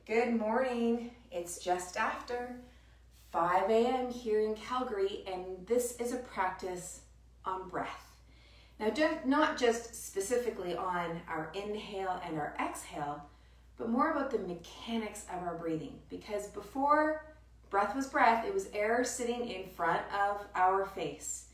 Good morning. It's just after 5 a.m. here in Calgary, and this is a practice on breath. Now, not just specifically on our inhale and our exhale, but more about the mechanics of our breathing. Because before breath was breath, it was air sitting in front of our face.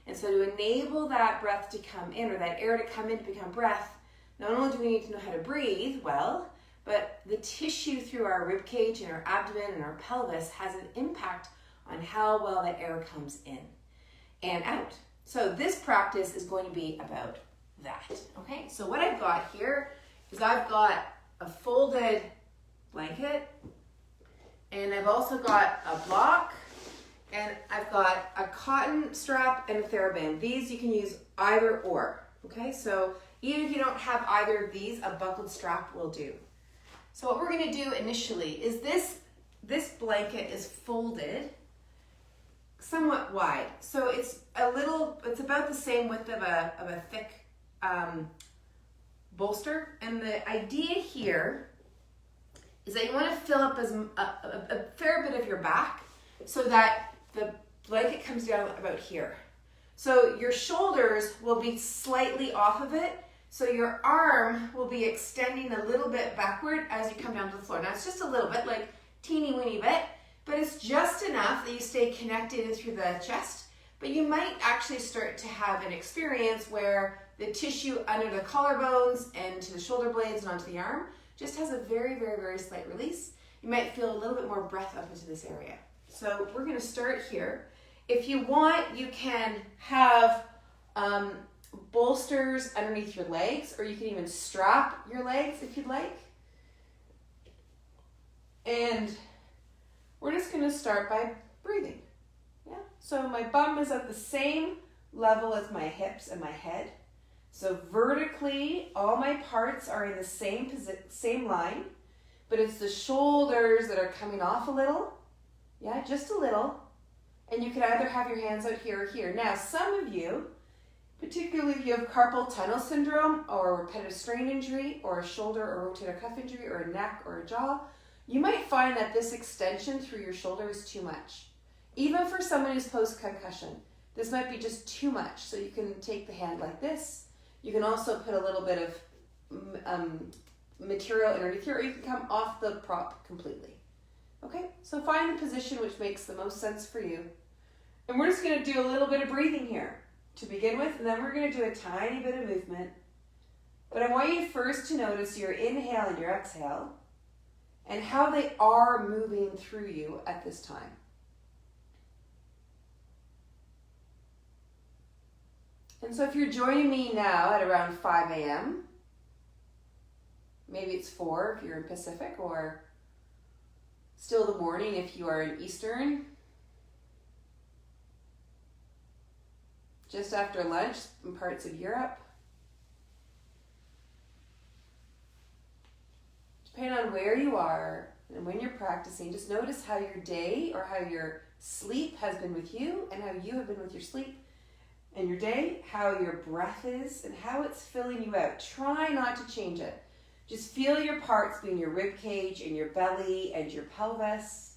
And so to enable that breath to come in, or that air to come in to become breath, not only do we need to know how to breathe well, but the tissue through our rib cage and our abdomen and our pelvis has an impact on how well that air comes in and out. So this practice is going to be about that. Okay, so what I've got here is I've got a folded blanket, and I've also got a block, and I've got a cotton strap and a TheraBand. These you can use either or. Okay, so even if you don't have either of these, a buckled strap will do. So what we're going to do initially is this blanket is folded somewhat wide. So it's about the same width of a thick bolster. And the idea here is that you want to fill up a fair bit of your back so that the blanket comes down about here. So your shoulders will be slightly off of it. So your arm will be extending a little bit backward as you come down to the floor. Now it's just a little bit, like teeny weeny bit, but it's just enough that you stay connected through the chest. But you might actually start to have an experience where the tissue under the collarbones and to the shoulder blades and onto the arm just has a very, very, very slight release. You might feel a little bit more breath up into this area. So we're going to start here. If you want, you can have bolsters underneath your legs, or you can even strap your legs if you'd like. And we're just going to start by breathing. Yeah. So my bum is at the same level as my hips and my head. So vertically, all my parts are in the same line, but it's the shoulders that are coming off a little. Yeah, just a little. And you can either have your hands out here or here. Now, some of you, particularly if you have carpal tunnel syndrome or repetitive strain injury or a shoulder or rotator cuff injury or a neck or a jaw, you might find that this extension through your shoulder is too much. Even for someone who's post-concussion, this might be just too much. So you can take the hand like this. You can also put a little bit of material underneath here, or you can come off the prop completely. Okay, so find the position which makes the most sense for you. And we're just going to do a little bit of breathing here to begin with, and then we're going to do a tiny bit of movement. But I want you first to notice your inhale and your exhale and how they are moving through you at this time. And so if you're joining me now at around 5 a.m., maybe it's 4 if you're in Pacific, or still the morning if you are in Eastern, just after lunch in parts of Europe. Depending on where you are and when you're practicing, just notice how your day or how your sleep has been with you and how you have been with your sleep and your day, how your breath is and how it's filling you out. Try not to change it. Just feel your parts being your rib cage and your belly and your pelvis.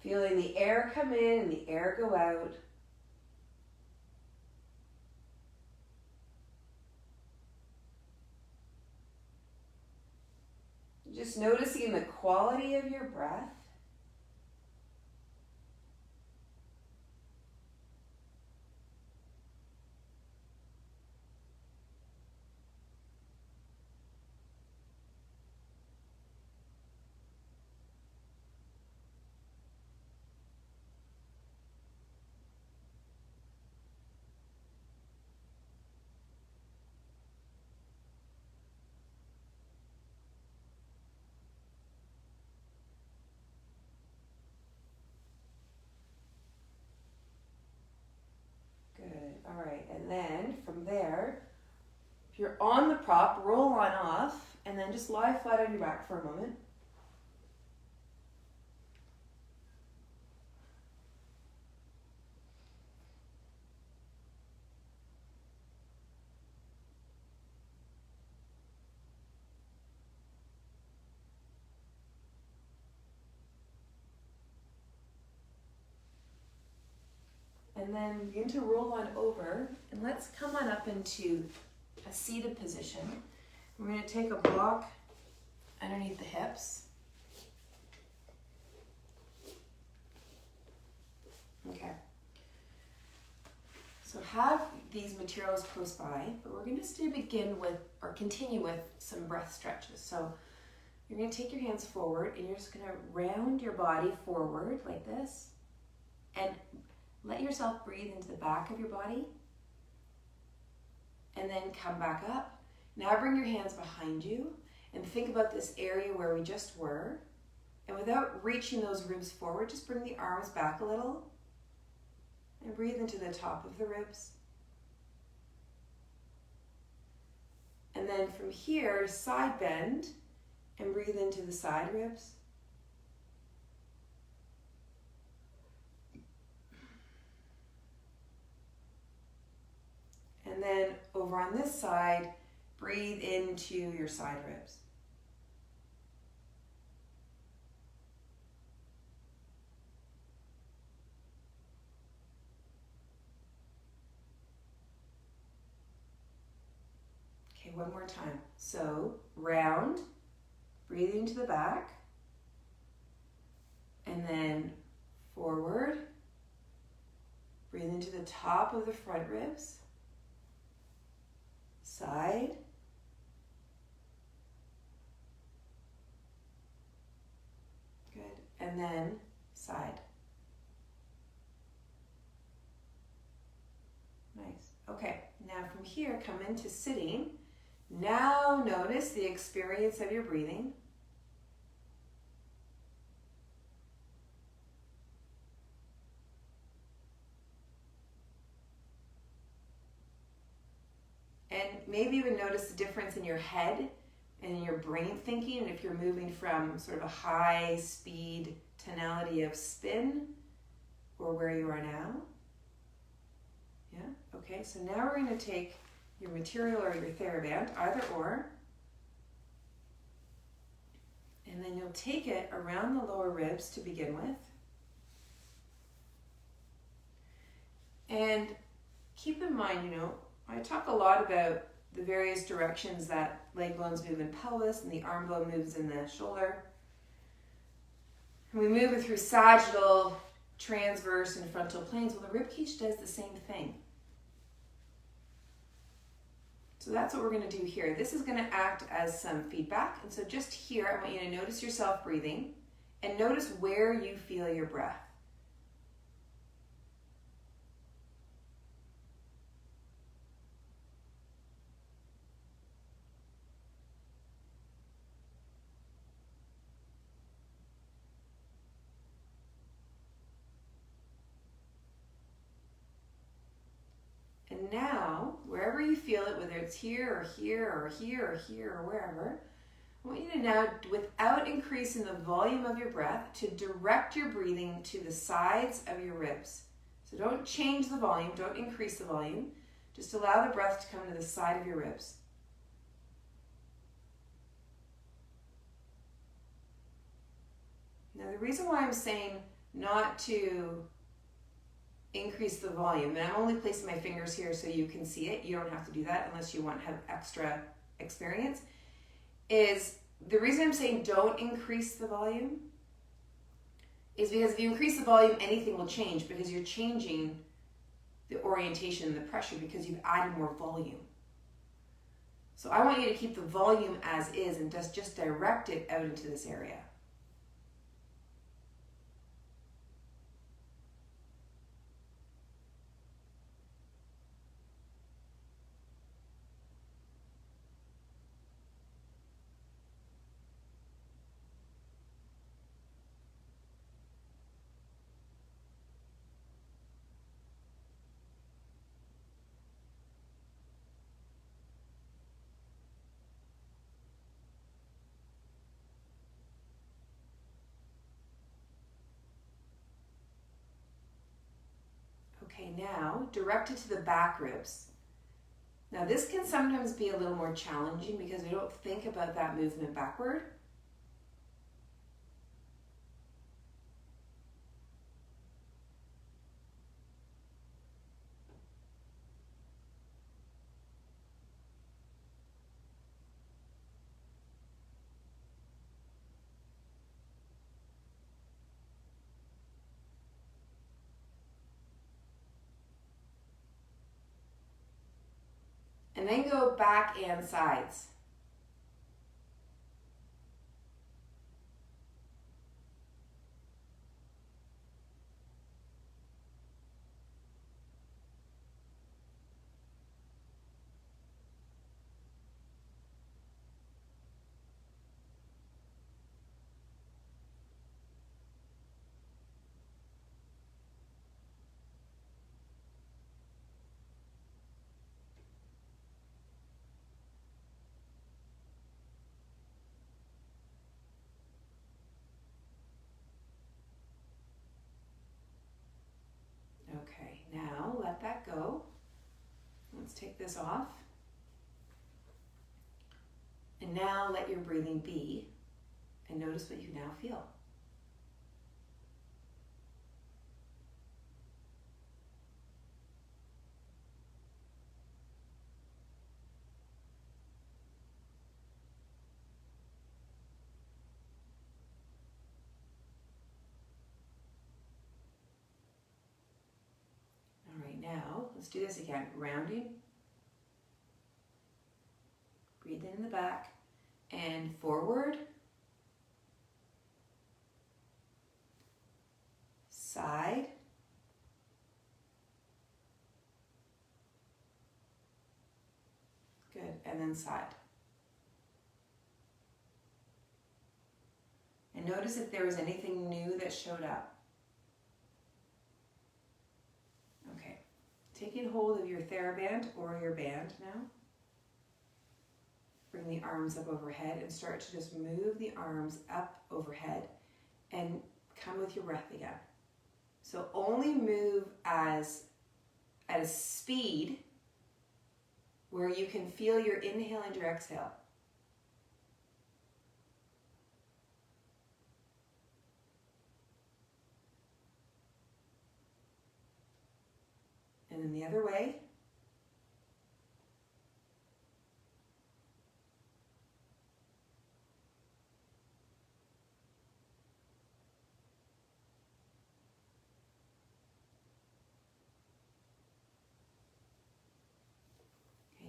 Feeling the air come in and the air go out. Just noticing the quality of your breath. If you're on the prop, roll on off, and then just lie flat on your back for a moment. And then begin to roll on over, and let's come on up into a seated position. We're going to take a block underneath the hips. Okay. So have these materials close by, but we're going to still begin with, or continue with, some breath stretches. So you're going to take your hands forward, and you're just going to round your body forward like this, and let yourself breathe into the back of your body, and then come back up. Now bring your hands behind you, and think about this area where we just were, and without reaching those ribs forward, just bring the arms back a little, and breathe into the top of the ribs. And then from here, side bend, and breathe into the side ribs. And then over on this side, breathe into your side ribs. Okay, one more time. So round, breathe into the back, and then forward, breathe into the top of the front ribs. Side, good, and then side. Nice. Okay, now from here, come into sitting. Now notice the experience of your breathing. And maybe you would notice the difference in your head and in your brain thinking, and if you're moving from sort of a high speed tonality of spin, or where you are now. Yeah, okay, so now we're going to take your material or your TheraBand, either or, and then you'll take it around the lower ribs to begin with. And keep in mind, I talk a lot about the various directions that leg bones move in pelvis and the arm bone moves in the shoulder. And we move it through sagittal, transverse, and frontal planes. Well, the ribcage does the same thing. So that's what we're going to do here. This is going to act as some feedback. And so just here, I want you to notice yourself breathing and notice where you feel your breath. And now, wherever you feel it, whether it's here or here or here or here or wherever, I want you to now, without increasing the volume of your breath, to direct your breathing to the sides of your ribs. So don't change the volume, don't increase the volume. Just allow the breath to come to the side of your ribs. Now the reason why I'm saying not to increase the volume, and I'm only placing my fingers here so you can see it, you don't have to do that unless you want to have extra experience, is the reason I'm saying don't increase the volume is because if you increase the volume, anything will change because you're changing the orientation and the pressure because you've added more volume. So I want you to keep the volume as is and just direct it out into this area. Okay, now direct it to the back ribs. Now this can sometimes be a little more challenging because we don't think about that movement backward. And then go back and sides. Okay, now let that go. Let's take this off. And now let your breathing be, and notice what you now feel. All right, now let's do this again. Rounding. Breathe in the back and forward. Side. Good, and then side. And notice if there was anything new that showed up. Okay, taking hold of your TheraBand or your band now. Bring the arms up overhead and start to just move the arms up overhead and come with your breath again. So only move at a speed where you can feel your inhale and your exhale. And then the other way.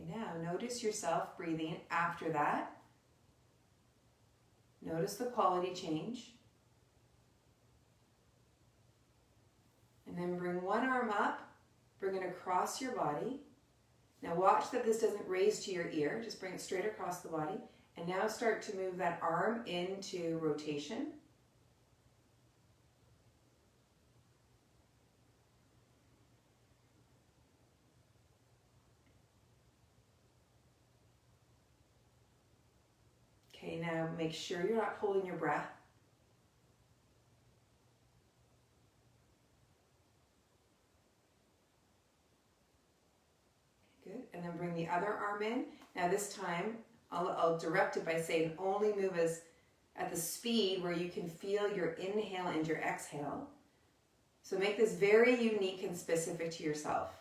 Now, notice yourself breathing after that. Notice the quality change. And then bring one arm up, bring it across your body. Now watch that this doesn't raise to your ear, just bring it straight across the body. And now start to move that arm into rotation. Okay, now make sure you're not holding your breath. Good, and then bring the other arm in. Now this time, I'll direct it by saying only move at the speed where you can feel your inhale and your exhale. So make this very unique and specific to yourself.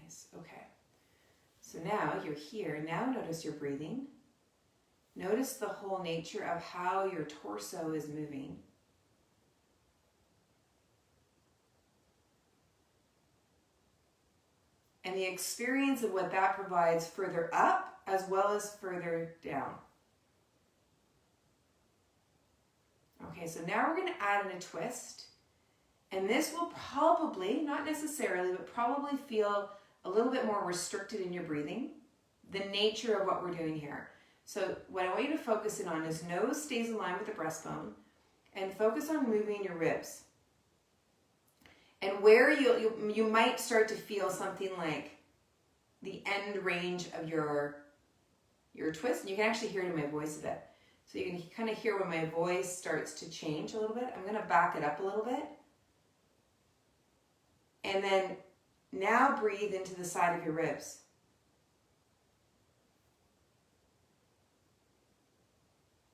Nice, okay. So now you're here. Now notice your breathing. Notice the whole nature of how your torso is moving. And the experience of what that provides further up as well as further down. Okay, so now we're going to add in a twist. And this will probably, not necessarily, but probably feel a little bit more restricted in your breathing. The nature of what we're doing here. So what I want you to focus in on is nose stays in line with the breastbone and focus on moving your ribs. And where you might start to feel something like the end range of your twist. And you can actually hear it in my voice a bit. So you can kind of hear when my voice starts to change a little bit. I'm going to back it up a little bit. And then now breathe into the side of your ribs.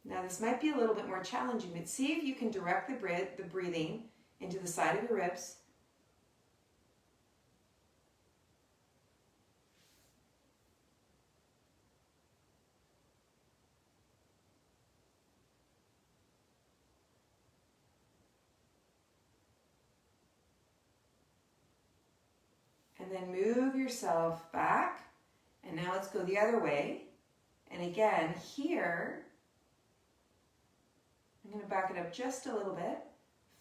Now this might be a little bit more challenging, but see if you can direct the breathing into the side of your ribs. And then move yourself back. And now let's go the other way. And again, here, I'm going to back it up just a little bit.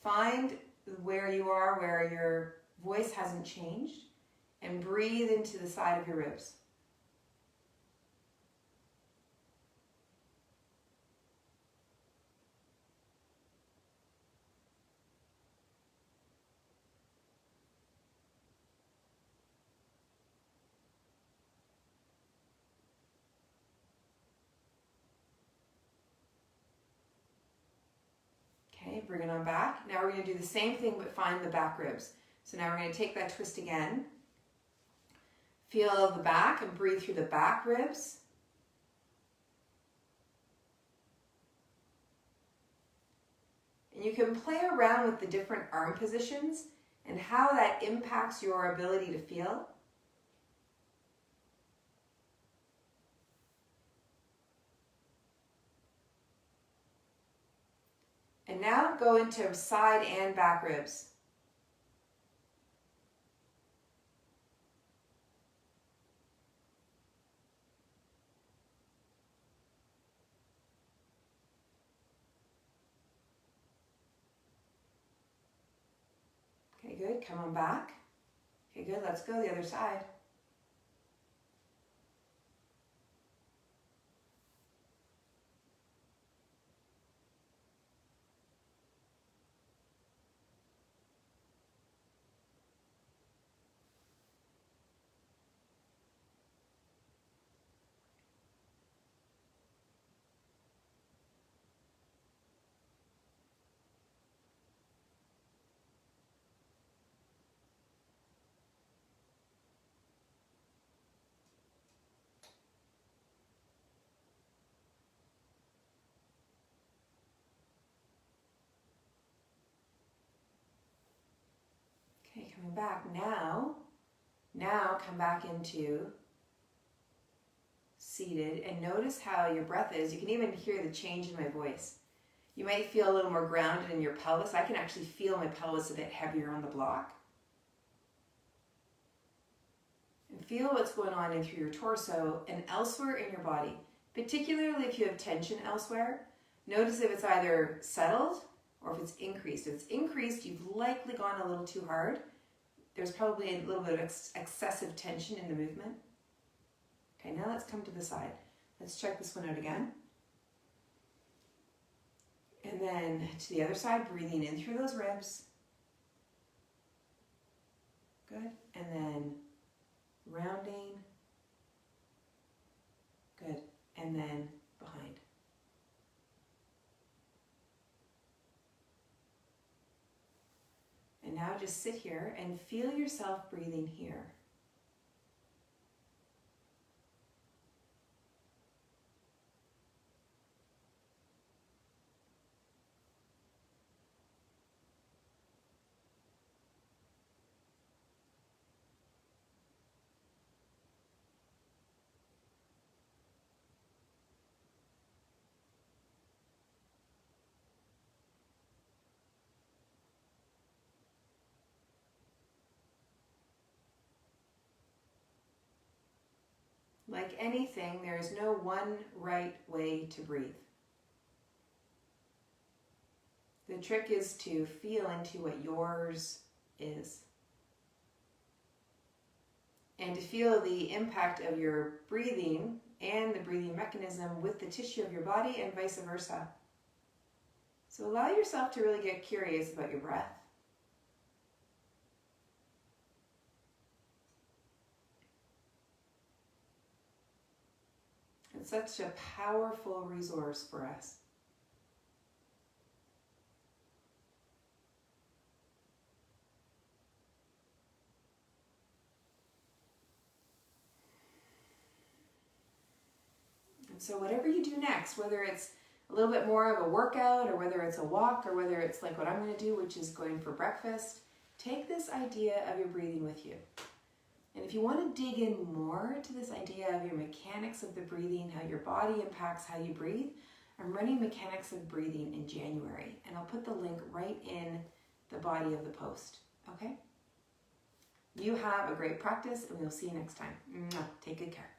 Find where you are, where your voice hasn't changed, and breathe into the side of your ribs. Okay, bring it on back. Now we're going to do the same thing, but find the back ribs. So now we're going to take that twist again. Feel the back and breathe through the back ribs. And you can play around with the different arm positions and how that impacts your ability to feel. And now go into side and back ribs. Okay, good. Come on back. Okay, good. Let's go the other side. Okay, coming back now. Now come back into seated and notice how your breath is. You can even hear the change in my voice. You might feel a little more grounded in your pelvis. I can actually feel my pelvis a bit heavier on the block. And feel what's going on in through your torso and elsewhere in your body, particularly if you have tension elsewhere. Notice if it's either settled or if it's increased. If it's increased, you've likely gone a little too hard. There's probably a little bit of excessive tension in the movement. Okay, now let's come to the side. Let's check this one out again. And then to the other side, breathing in through those ribs. Good. And then rounding. Good. And then behind. And now just sit here and feel yourself breathing here. Like anything, there is no one right way to breathe. The trick is to feel into what yours is. And to feel the impact of your breathing and the breathing mechanism with the tissue of your body and vice versa. So allow yourself to really get curious about your breath. It's such a powerful resource for us. And so whatever you do next, whether it's a little bit more of a workout or whether it's a walk or whether it's like what I'm going to do, which is going for breakfast, take this idea of your breathing with you. And if you want to dig in more to this idea of your mechanics of the breathing, how your body impacts how you breathe, I'm running Mechanics of Breathing in January, and I'll put the link right in the body of the post, okay? You have a great practice, and we'll see you next time. Take good care.